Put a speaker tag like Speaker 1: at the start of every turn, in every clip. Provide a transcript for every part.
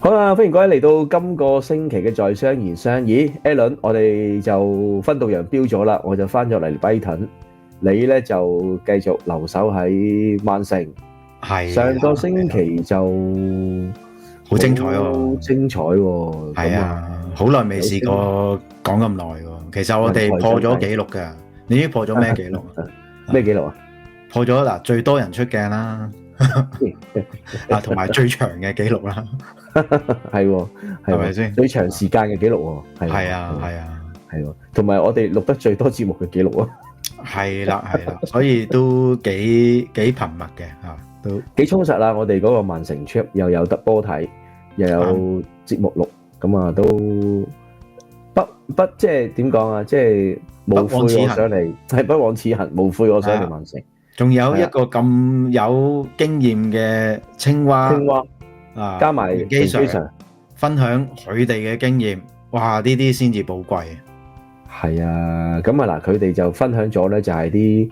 Speaker 1: 好啦，歡迎各位嚟到今個星期嘅在商言商。咦 ，Alan，我哋就分道揚鑣咗啦，我就翻咗嚟Brighton，你咧就繼續留守喺曼城。
Speaker 2: 係
Speaker 1: 上個星期就
Speaker 2: 好精彩喎，
Speaker 1: 好精彩喎。
Speaker 2: 係啊，好耐未試過講咁耐喎。其實我哋破咗紀錄㗎，你知破咗咩紀錄啊？
Speaker 1: 咩紀錄啊？
Speaker 2: 破咗嗱最多人出鏡啦，啊同埋最長嘅紀錄啦，
Speaker 1: 係喎，
Speaker 2: 係咪先？
Speaker 1: 最長時間嘅紀錄喎，
Speaker 2: 係啊，係啊，
Speaker 1: 係喎，同埋我哋錄得最多節目嘅紀錄啊，
Speaker 2: 係啦，係啦，所以都幾頻密嘅嚇，都
Speaker 1: 幾充實啦。我哋嗰個曼城 trip 又有得波睇，又有節目錄，咁啊都不即係點講啊？即係無悔我上嚟，係不枉此行，無悔我上嚟曼城。
Speaker 2: 仲有一個咁有經驗嘅青蛙啊，
Speaker 1: 加埋平機上
Speaker 2: 分享佢哋嘅經驗，哇！呢啲先至寶貴。
Speaker 1: 係啊，咁啊嗱，佢哋就分享咗咧，就係啲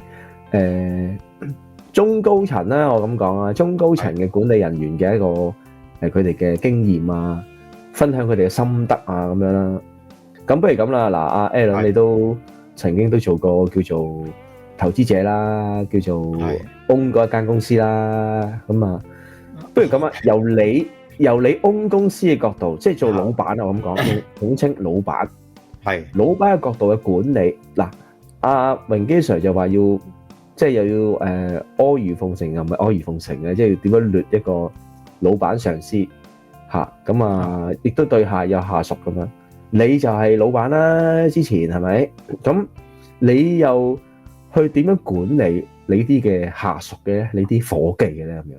Speaker 1: 中高層啦，我咁講啊，中高層嘅管理人員嘅一個佢哋嘅經驗啊，分享佢哋嘅心得啊，咁樣啦。咁不如咁啦，嗱，阿 Alan 你都曾經都做過叫做投資者啦，叫做 own 嗰一間公司啦，咁啊，不如咁啊，由你 own 公司嘅角度，即係做老闆啊，我咁講，統稱老闆，
Speaker 2: 係
Speaker 1: 老闆嘅角度嘅管理。嗱，阿榮基 Sir 就話要，即係又要阿諛奉承，又唔係阿諛奉承嘅，即係要點樣掠一個老闆上司嚇，咁啊，亦都對下有下屬咁樣。你就係老闆啦，之前係咪？咁你又去點樣管理你啲嘅下屬嘅，你啲夥計嘅咧咁樣？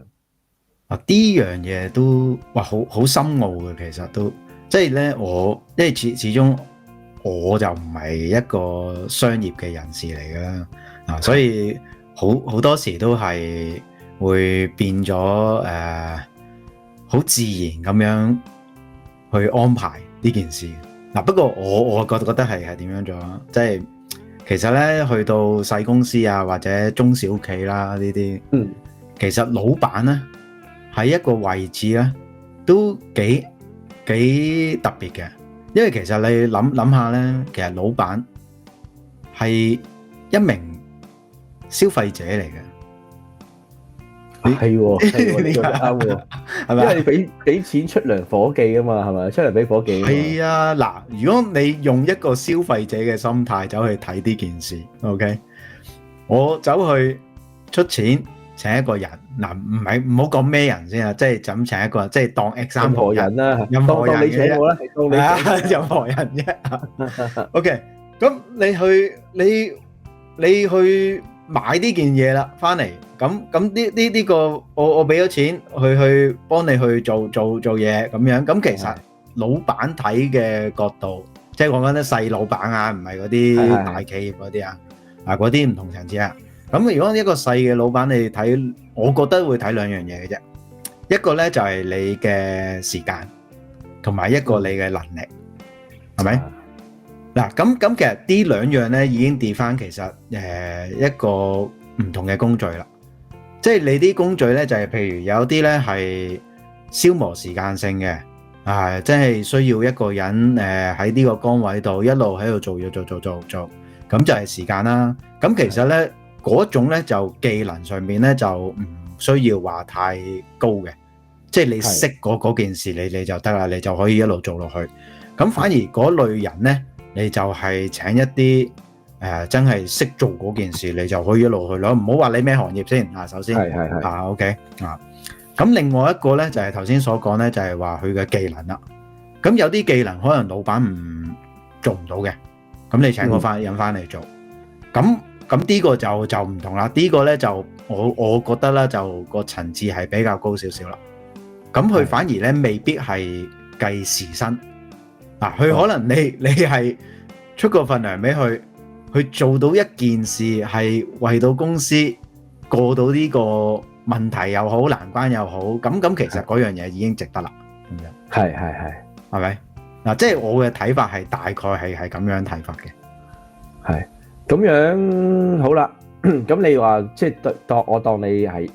Speaker 2: 啊，呢樣嘢都哇好深奧嘅，其實都即係咧，因為始終我就唔係一個商業嘅人士嚟噶啦，啊，所以好多時都係會變咗好自然咁樣去安排呢件事。嗱，不過我覺得係點樣做啊？即係其實咧，去到細公司啊或者中小企啦呢啲，其實老闆咧喺一個位置咧都幾特別嘅，因為其實你諗下咧，其實老闆係一名消費者嚟嘅。
Speaker 1: 係喎，你做得啱喎，係咪？因為你俾錢出糧伙計啊嘛，係咪？出糧俾伙計。
Speaker 2: 係啊，嗱，如果你用一個消費者嘅心態走去睇呢件事 ，OK， 我走去出錢請一個人，嗱，唔好講咩人先啊，即係就咁請一個人，即係當 example
Speaker 1: 任何人啦，
Speaker 2: 任何人
Speaker 1: 當你請我啦，當你請
Speaker 2: 任何人啫。OK， 咁你去買呢件嘢啦，翻嚟。咁呢個我俾咗錢去幫你去做嘢咁樣，咁其實老闆睇嘅角度，即係講緊啲細老闆啊，唔係嗰啲大企業嗰啲啊，嗰啲唔同層次啊。咁如果一個細嘅老闆你睇，我覺得會睇兩樣嘢嘅啫，一個咧就係你嘅時間，同埋一個你嘅能力，係咪？嗱，咁其實呢兩樣咧已經跌翻，其實一個唔同嘅工序啦。即係你啲工序咧，就係譬如有啲咧係消磨時間性嘅，即係需要一個人喺呢個崗位度一路喺度做，要做，咁就係時間啦。咁其實咧嗰種咧就技能上面咧就唔需要話太高嘅，即係你識嗰件事你就得啦，你就可以一路做落去。咁反而嗰類人咧，你就係請一啲真係識做嗰件事，你就可以一路去咯。唔好話你咩行業先啊，首先OK 啊。咁另外一個咧就係頭先所講咧，就係話佢嘅技能啦。咁有啲技能可能老闆做唔到嘅，咁你請個人翻嚟做。咁呢個就唔同啦。呢個咧就我覺得咧就個層次係比較高少少啦。咁佢反而咧未必係計時薪嗱，佢可能你係出個份糧俾佢。去做到一件事係為到公司過到呢個問題又好，難關又好，咁其實嗰樣嘢已經值得啦。咁樣係咪嗱？即係我嘅睇法係大概係咁樣睇法嘅。
Speaker 1: 係咁樣好啦。咁你話即係當你係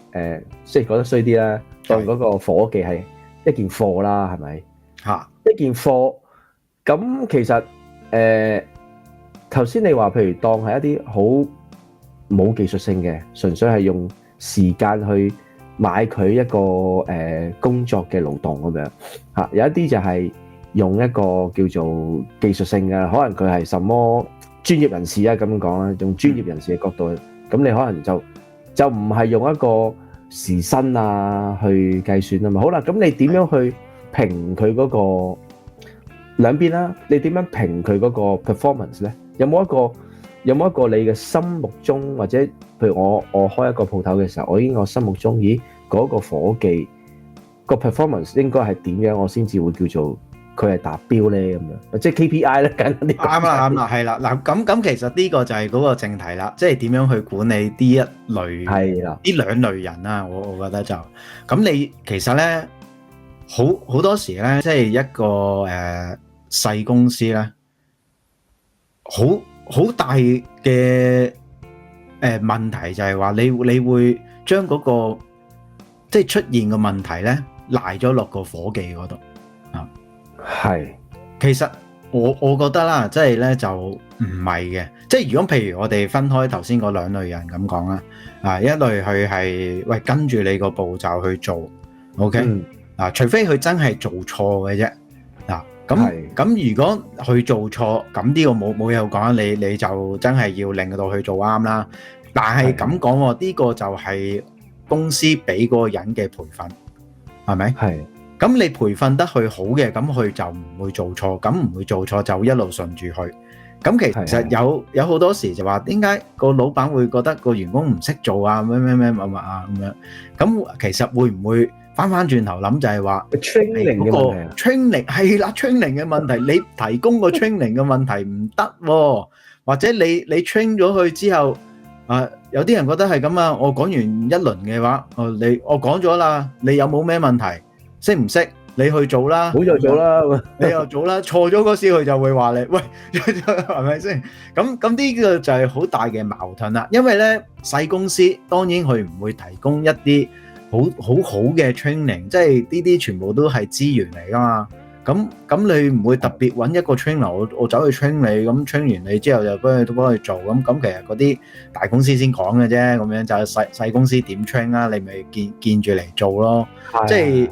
Speaker 1: 即係講得衰啲啦，當嗰個夥計係一件貨啦，係咪？
Speaker 2: 嚇
Speaker 1: 一件貨。咁其實頭先你話譬如當係一啲好冇技術性嘅，純粹係用時間去買佢一個工作嘅勞動咁樣嚇，有一啲就係用一個叫做技術性嘅，可能佢係什麼專業人士啊咁樣講啦，用專業人士嘅角度，咁你可能就唔係用一個時薪啊去計算啊嘛。好啦，咁你點樣去評佢嗰個兩邊啦？你點樣評佢嗰個 performance 咧？有冇一個你嘅心目中，或者譬如我開一個鋪頭嘅時候，我已經我心目中，咦嗰個夥計個 performance 應該係點樣，我先至會叫做佢係達標咧咁樣，即係 KPI 咧，簡單啲講。
Speaker 2: 啱啦，係啦。嗱咁其實呢個就係嗰個正題啦，即係點樣去管理呢一類
Speaker 1: 係啦，
Speaker 2: 呢兩類人啦。我覺得就咁，你其實咧好多時咧，即係一個細公司咧，好大嘅問題就係話你會將嗰個即係出現嘅問題咧賴咗落個夥計嗰度啊。
Speaker 1: 係，
Speaker 2: 其實我覺得啦，即係咧就唔係嘅。即係如果譬如我哋分開頭先嗰兩類人咁講啦，一類佢係喂跟住你個步驟去做 ，OK，除非佢真係做錯嘅啫。咁如果佢做錯，咁呢個冇嘢好講，你就真係要令到佢做啱啦。但係咁講喎，呢個就係公司俾嗰個人嘅培訓，係咪？係。咁你培訓得佢好嘅，咁佢就唔會做錯，咁唔會做錯就一路順住去。咁其實有好多時就話點解個老闆會覺得個員工唔識做啊？咩啊咁樣。咁其實會唔會翻轉頭諗就係話
Speaker 1: training 嘅問題
Speaker 2: ，training 係啦，training 嘅問題，你提供個 training 嘅問題唔得喎，或者你 train 咗佢之後，有啲人覺得係咁啊，我講完一輪嘅話，我講咗啦，你有冇咩問題？識唔識？你去做啦，
Speaker 1: 好再做啦，
Speaker 2: 你又做啦，錯咗嗰時佢就會話你，喂，係咪先？咁呢個就係好大嘅矛盾啦，因為咧細公司當然佢唔會提供一啲好嘅 training， 即係呢啲全部都係資源嚟噶嘛。咁你唔會特別揾一個 trainer，我走去 train 你，咁 train 完你之後就幫佢做。咁其實嗰啲大公司先講嘅啫，咁樣就係細公司點 train 啊？你咪見住嚟做咯。即係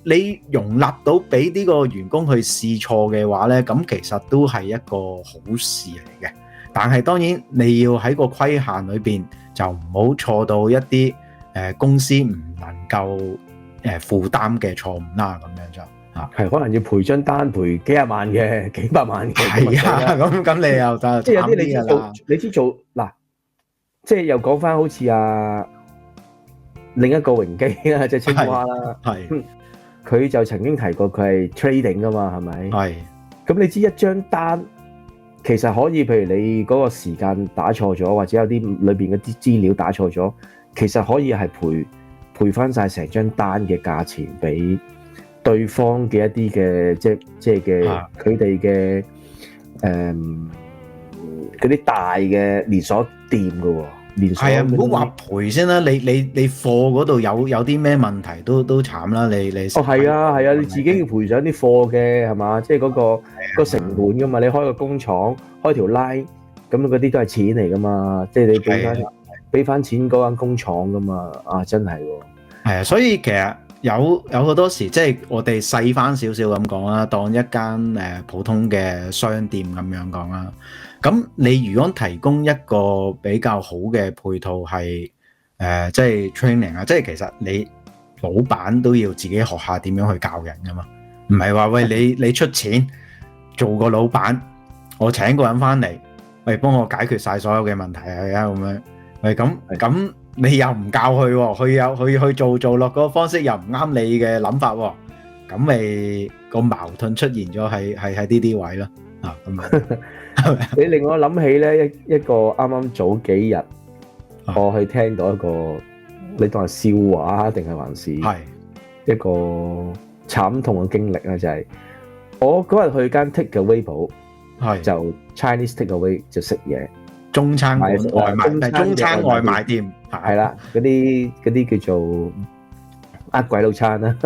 Speaker 2: 你容納到俾呢個員工去試錯嘅話咧，咁其實都係一個好事嚟嘅。但係當然你要喺個規限裏邊，就唔好錯到一啲公司唔能夠負擔嘅錯誤啦，咁樣就
Speaker 1: 係可能要賠張單賠幾廿萬嘅、幾百萬嘅。
Speaker 2: 係啊，咁你又就
Speaker 1: 即係有啲你知做嗱，即係又講翻好似另一個榮基啦，即係青蛙啦，佢就曾經提過佢係 trading 噶嘛，係咪？係。咁你知一張單其實可以，譬如你嗰個時間打錯咗，或者有啲裏邊嗰啲資料打錯咗，其實可以係賠翻晒成張單嘅價錢俾對方嘅一啲嘅即係嘅佢哋嘅嗰啲大嘅連鎖店噶喎。係啊，唔好話賠先啦，你貨嗰度有啲咩問題都慘啦，你係啊，你自己要賠上啲貨嘅係嘛，即係嗰個成本噶嘛，你開個工廠開條 line，咁嗰啲都係錢嚟噶嘛，即係你俾翻錢嗰間工廠噶嘛，真係喎。
Speaker 2: 係啊，所以其實有好多時即係我哋細翻少少咁講啦，當一間普通嘅商店咁樣講啦。咁你如果提供一個比較好嘅配套係即係 training 啊，即係其實你老闆都要自己學下點樣去教人噶嘛，唔係話喂你出錢做個老闆，我請個人翻嚟，喂幫我解決晒所有嘅問題啊咁樣，喂咁你又唔教佢喎，佢去做落嗰個方式又唔啱你嘅諗法喎，咁咪個矛盾出現咗係呢啲位咯啊咁。
Speaker 1: 你令我諗起咧一個啱啱早幾日，我去聽到一個，你當係笑話定係還是一個慘痛嘅經歷咧？就係我嗰日去間 take away 鋪，就 Chinese take away 就食嘢，
Speaker 2: 中餐外賣，中餐外賣店係啦，
Speaker 1: 嗰啲叫做呃鬼佬餐啦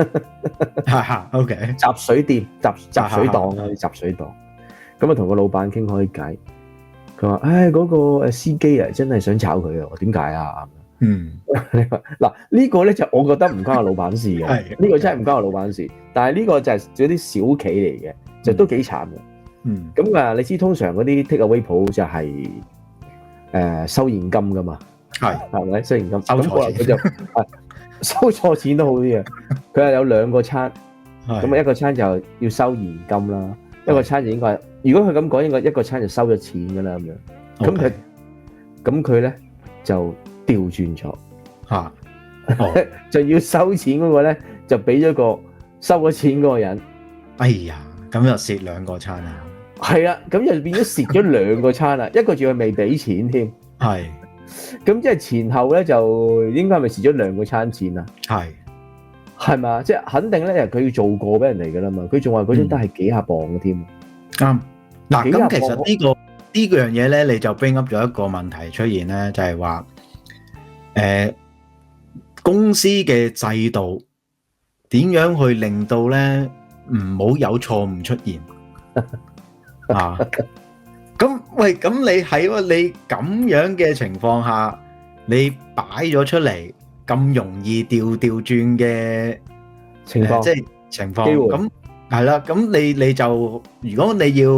Speaker 1: ，OK，雜水店、雜水檔啊，雜水檔。咁啊，同個老闆傾開偈，佢話：唉，嗰個司機啊，真係想炒佢啊！我點解啊？你話嗱，呢個咧就我覺得唔關個老闆事嘅，呢個真係唔關個老闆事。但係呢個就係嗰啲小企嚟嘅，就都幾慘嘅。咁啊，你知通常嗰啲 take away 鋪就係收現金噶嘛，係咪收現金？收錯錢佢就收錯錢都好啲嘅。佢係有兩個餐，咁啊一個餐就要收現金啦，一個餐就應該，如果佢咁講，應該一個餐就收咗錢噶啦咁樣。咁佢咧就調轉咗，就要收錢嗰個咧就俾咗個收咗錢嗰個人。
Speaker 2: 哎呀，咁又蝕兩個餐啊！
Speaker 1: 係啊，咁又變咗蝕咗兩個餐啦，一個仲係未俾錢添。係，咁即係前後咧就應該係咪蝕咗兩個餐錢啊？係嘛？即係肯定咧，佢要做過俾人哋噶啦嘛。佢仲話嗰張單係幾廿磅嘅添。啱。嗱，咁其實呢個樣嘢咧，你就 bring up 咗一個問題出現咧，就係話，公司嘅制度點樣去令到咧唔好有錯誤出現啊？咁喂，咁你喺你咁樣嘅情況下，你擺咗出嚟咁容易調轉嘅情況，即係情況咁。係啦，咁你就如果你要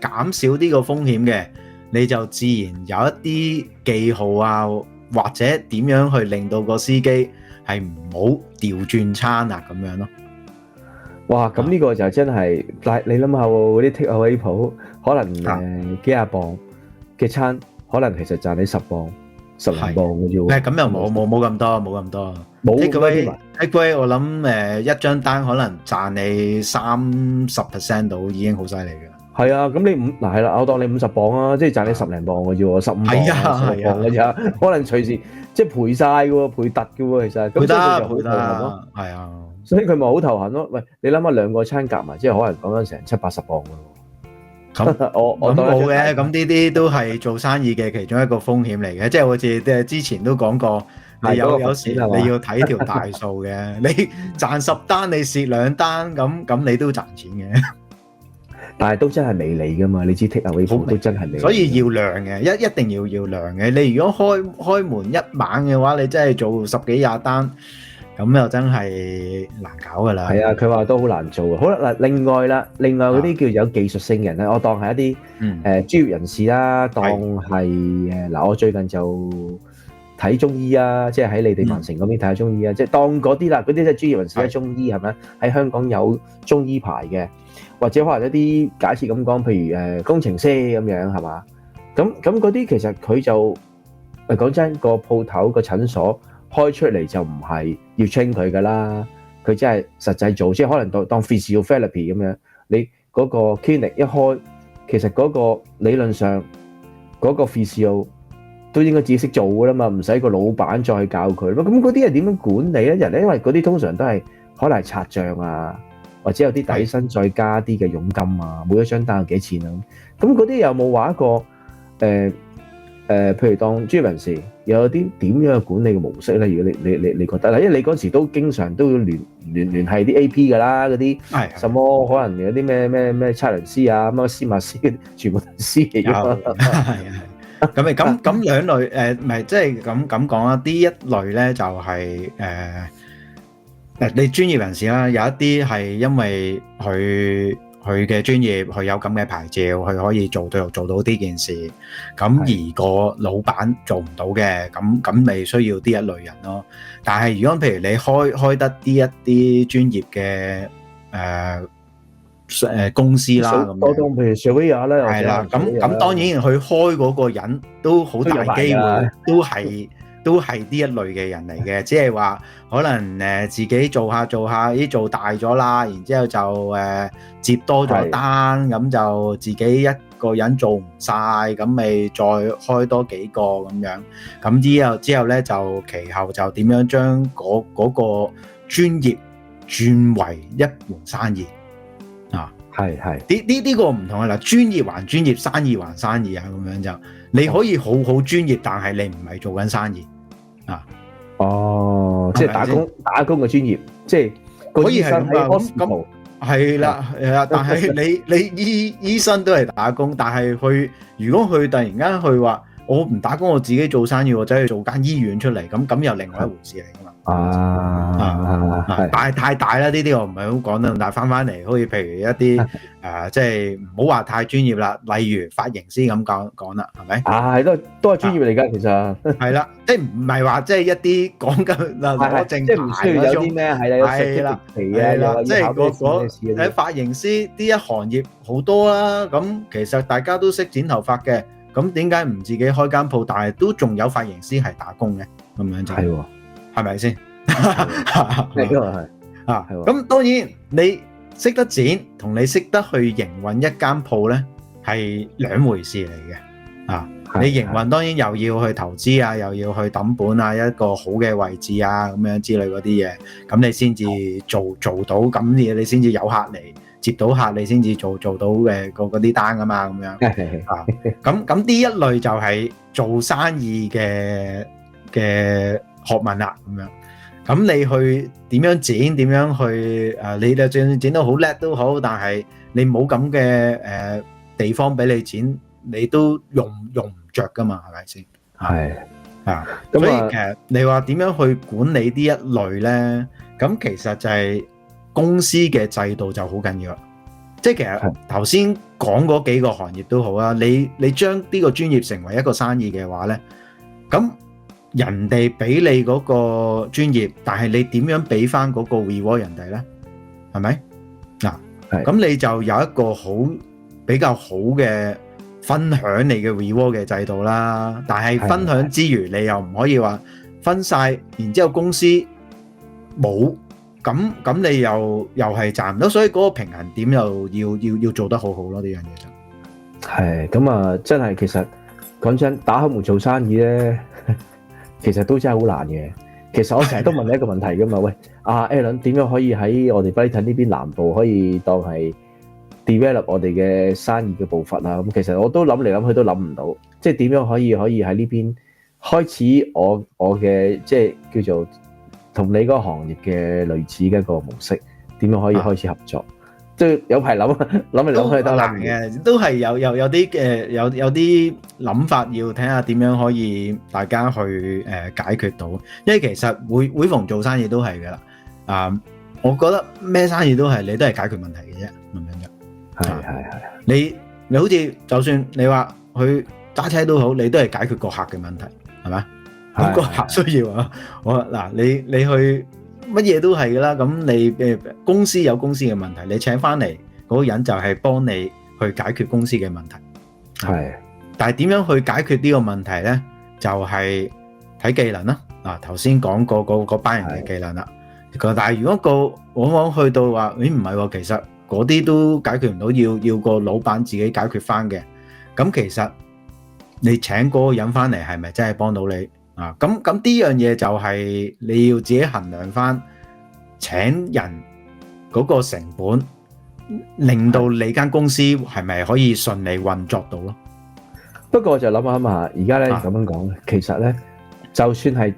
Speaker 1: 減少呢個風險嘅，你就自然有一啲記號啊，或者點樣去令到個司機係唔好調轉餐啊咁樣咯。哇！咁呢個就真係，但係你諗下喎，嗰啲 take away 鋪可能幾廿磅嘅餐，可能其實賺你10磅、10零磅嘅啫喎。咁又冇咁多，冇咁多。take away 我諗一張單可能賺你30% 到已經好犀利嘅。係啊，咁你嗱係啦，我當你50磅啊，即係賺你10零磅嘅啫喎，15磅、16磅嘅啫，可能隨時即係賠晒嘅喎，賠突嘅喎，其實咁賠得，係啊，所以佢咪好頭痕咯。喂，你諗下兩個餐夾埋，即係可能講緊成70-80磅嘅喎。咁我冇嘅，咁呢啲都係做生意嘅其中一個風險嚟嘅，即係好似之前都講過。有時你要睇條大數嘅，你賺10單，你蝕2單，咁你都賺錢嘅。但係都真係微利噶嘛，你知 take away 都真係微利，所以要量嘅，一定要量嘅。你如果開門一晚嘅話，你真係做10幾20單，咁又真係難搞噶啦。係啊，佢話都好難做。好啦，嗱，另外嗰啲叫有技術性人咧，我當係一啲專業人士啦，當係嗱，我最近就睇中醫啊，即係喺你哋曼城嗰邊睇下中醫啊，即係當嗰啲啦，嗰啲即係專業人士睇中醫係咪？喺香港有中醫牌嘅，或者可能一啲假設咁講，譬如工程師咁樣係嘛？咁嗰啲其實佢就講真，個鋪頭個診所開出嚟就唔係要 train 佢噶啦，佢真係實際做，即係可能當 physiotherapy 咁樣，你嗰個 clinic 一開，其實嗰個理論上嗰個 physio都應該自己識做噶啦嘛，唔使個老闆再去教佢咯。咁嗰啲係點樣管理咧？人咧，因為嗰啲通常都係可能係拆帳啊，或者有啲底薪再加啲嘅佣金啊，每一張單有幾錢啊？咁嗰啲有冇話一個譬如當專業人士有啲點樣嘅管理嘅模式咧？如果你覺得啦，因為你嗰時都經常都要聯繫啲 AP 噶啦，嗰啲什麼可能有啲咩測量師啊，乜司馬師，全部都係師嚟㗎。係啊。咁兩類唔係即係咁講啦。呢一類咧就係你專業人士啦，有一啲係因為佢嘅專業，佢有咁嘅牌照，佢可以做到呢件事。咁而個老闆做唔到嘅，咁咪需要呢一類人咯。但係如果譬如你開得呢一啲專業嘅公司啦，咁樣，譬如 Surveyor 咧，係啦，咁當然佢開嗰個人都好大機會，都係呢一類嘅人嚟嘅，即係話可能自己做下，咦做大咗啦，然之後就接多咗單，咁就自己一個人做唔晒，咁咪再開多幾個咁樣，咁之後咧就其後就點樣將嗰個專業轉為一門生意。係呢個唔同啊！嗱，專業還專業，生意還生意啊！咁樣就你可以好專業，但係你唔係做緊生意啊！哦，即係打工嘅專業，即係個
Speaker 2: 可以
Speaker 1: 醫生喺
Speaker 2: 係咁噶，hospital 係啦，但係你醫生都係打工，但係如果佢突然間去話我唔打工，我自己做生意，我走去做間醫院出嚟，咁又另外一回事嚟噶嘛。但係太大啦，呢啲我唔係好講得，但係翻嚟，好似譬如一啲即係唔好話太專業啦，例如髮型師咁講啦，係咪？
Speaker 1: 都係專業嚟㗎，其實
Speaker 2: 係啦，即係唔係話即係一啲講緊攞正牌嗰種，
Speaker 1: 即係唔需要有啲咩係啦，
Speaker 2: 係啦，即係喺髮型師呢一行業好多啦，咁其實大家都識剪頭髮嘅，咁點解唔自己開間鋪，但係都仲有髮型師係打工嘅，咁樣就係喎。係咪先？
Speaker 1: 呢個係
Speaker 2: 咁當然你識得剪同你識得去營運一間鋪咧，係兩回事嚟嘅。你營運當然又要去投資啊，又要去抌本啊，一個好嘅位置啊，咁樣之類嗰啲嘢，咁你先至做到，咁嘢你先至有客嚟接到客，你先至做到嘅嗰啲單㗎嘛，咁樣咁呢一類就係做生意嘅學問啦，咁樣，咁你去點樣剪，點樣去你就算剪到好叻都好，但係你冇咁嘅地方俾你剪，你都用唔着噶嘛，係咪先？係所以其實你話點樣去管理呢一類咧？咁其實就係公司嘅制度就好緊要啦。即係其實頭先講嗰幾個行業都好啦，你將呢個專業成為一個生意嘅話咧，咁人哋俾你嗰個專業，但係你點樣俾翻嗰個 reward 人哋咧？係咪？咁你就有一個比較好嘅分享你嘅 reward 嘅制度啦。但係分享之餘，你又唔可以話分晒，然之後公司冇，咁你又係賺唔到，所以嗰個平衡點又要做得好好咯。呢樣嘢就
Speaker 1: 係咁啊！真係其實講真，打開門做生意咧。其實都真係好難嘅。其實我成日都問你一個問題㗎嘛，喂，阿 Alan 點樣可以喺我哋 Brighton 呢邊南部可以當係 develop 我哋嘅生意嘅步伐啊？咁其實我都諗嚟諗去都諗唔到，即係點樣可以喺呢邊開始我嘅即係叫做同你嗰個行業嘅類似嘅一個模式，點樣可以開始合作？即係有排諗嚟諗去都難嘅，
Speaker 2: 都係有啲有啲諗法，要睇下點樣可以大家去解決到。因為其實每逢做生意都係噶啦，我覺得咩生意都係你都係解決問題嘅啫，咁樣啫。係你好似就算你話去揸車都好，你都係解決個客嘅問題，係咪？咁個客需要啊，你去。乜嘢都係噶啦，咁你公司有公司嘅問題，你請翻嚟嗰個人就係幫你去解決公司嘅問題。但係點樣去解決呢個問題呢？就係睇技能啦。頭先講過嗰班人嘅技能啦。但係如果往往去到話，唔係喎，其實嗰啲都解決唔到，要個老闆自己解決翻嘅。咁其實你請嗰個人翻嚟係咪真係幫到你？咁呢樣嘢就係你要自己衡量翻請人嗰個成本，令到你間公司係咪可以順利運作到咯？
Speaker 1: 不過我就諗下，而家咧咁樣講，其實咧就算係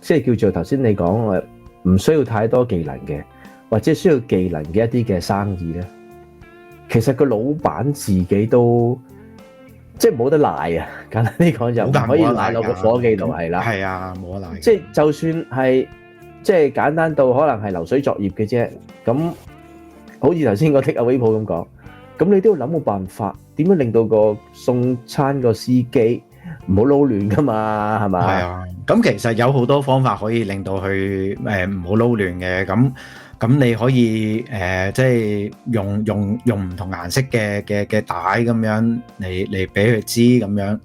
Speaker 1: 即係叫做頭先你講唔需要太多技能嘅，或者需要技能嘅一啲嘅生意咧，其實個老闆自己都。即係冇得賴啊！簡單啲講就唔可以賴落個伙計度係啦。係啊，冇得賴。即係就算係即係簡單到可能係流水作業嘅啫。咁好似頭先個 take away 鋪咁講，咁你都要諗個辦法，點樣令到個送餐個司機唔好撈亂噶嘛？係咪？係啊。咁其實有好多方法可以令到佢唔好撈亂嘅。咁你可以即係用唔同顏色嘅帶咁樣嚟俾佢知咁樣，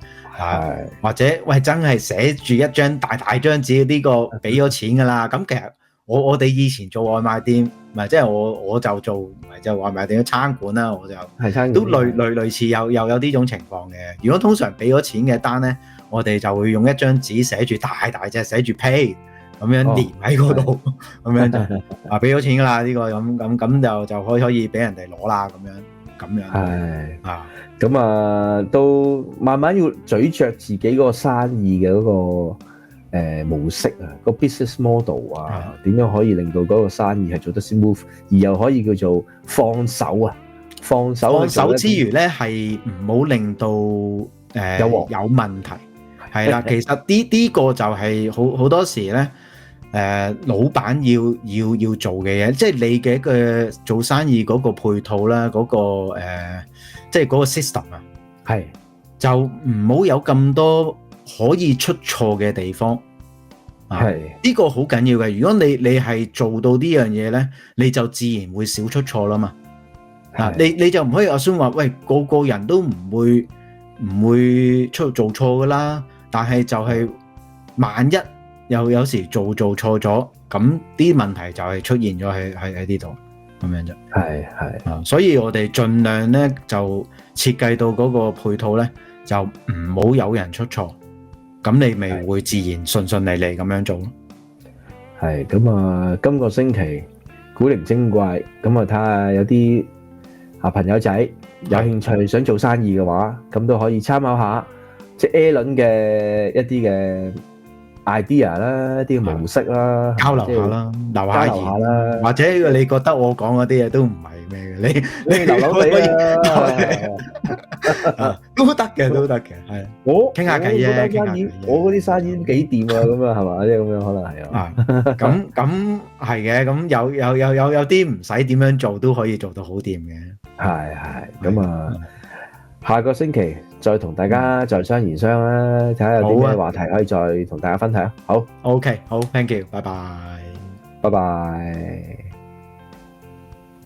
Speaker 1: 或者喂真係寫住一張大張紙，呢個俾咗錢噶啦。咁其實我哋以前做外賣店，唔係即係我就做唔係就外賣店嘅餐館啦，我就都類似有呢種情況嘅。如果通常俾咗錢嘅單咧，我哋就會用一張紙寫住大隻寫住 pay。咁樣連喺嗰度，咁樣就俾咗錢噶啦，呢個咁就可以俾人哋攞啦，咁樣係咁都慢慢要咀嚼自己嗰個生意嘅嗰模式啊，個 business model 啊，點樣可以令到嗰個生意係做得 smooth，而又可以叫做放手啊，放手
Speaker 2: 之餘咧，係唔好令到有問題，係啦。其實呢個就係好多時咧，老闆要做嘅嘢，即係你嘅一個做生意嗰個配套啦，嗰個即係嗰個 system 啊，
Speaker 1: 係
Speaker 2: 就唔好有咁多可以出錯嘅地方。係呢個好緊要嘅。如果你係做到呢樣嘢咧，你就自然會少出錯啦嘛。你就唔可以assume話，喂，個個人都唔會做錯噶啦。但係就係萬一有時做錯咗，咁啲問題就係出現咗喺呢度咁樣啫。係所以我哋盡量咧就設計到嗰個配套咧，就唔好有人出錯。咁你咪會自然順利咁樣做咯。
Speaker 1: 係咁啊！今個星期古靈精怪，咁啊睇下有啲朋友仔有興趣想做生意嘅話，咁都可以參考下，即係 Alan 嘅一啲嘅 idea 啦，一啲嘅模式啦，
Speaker 2: 交流下啦，留下言啦，或者你覺得我講嗰啲嘢都唔係咩嘅，你
Speaker 1: 流流地
Speaker 2: 都得嘅，係我傾下偈啫，傾下偈。
Speaker 1: 我嗰啲生意都幾掂啊，咁啊係嘛，即係咁樣可能係啊。
Speaker 2: 咁係嘅，咁有啲唔使點樣做都可以做到好掂嘅。
Speaker 1: 係咁啊，下個星期再同大家在商言商啦，睇下有啲咩話題可以再同大家分享。好
Speaker 2: ，OK，好 ，Thank you，拜拜，
Speaker 1: 拜拜。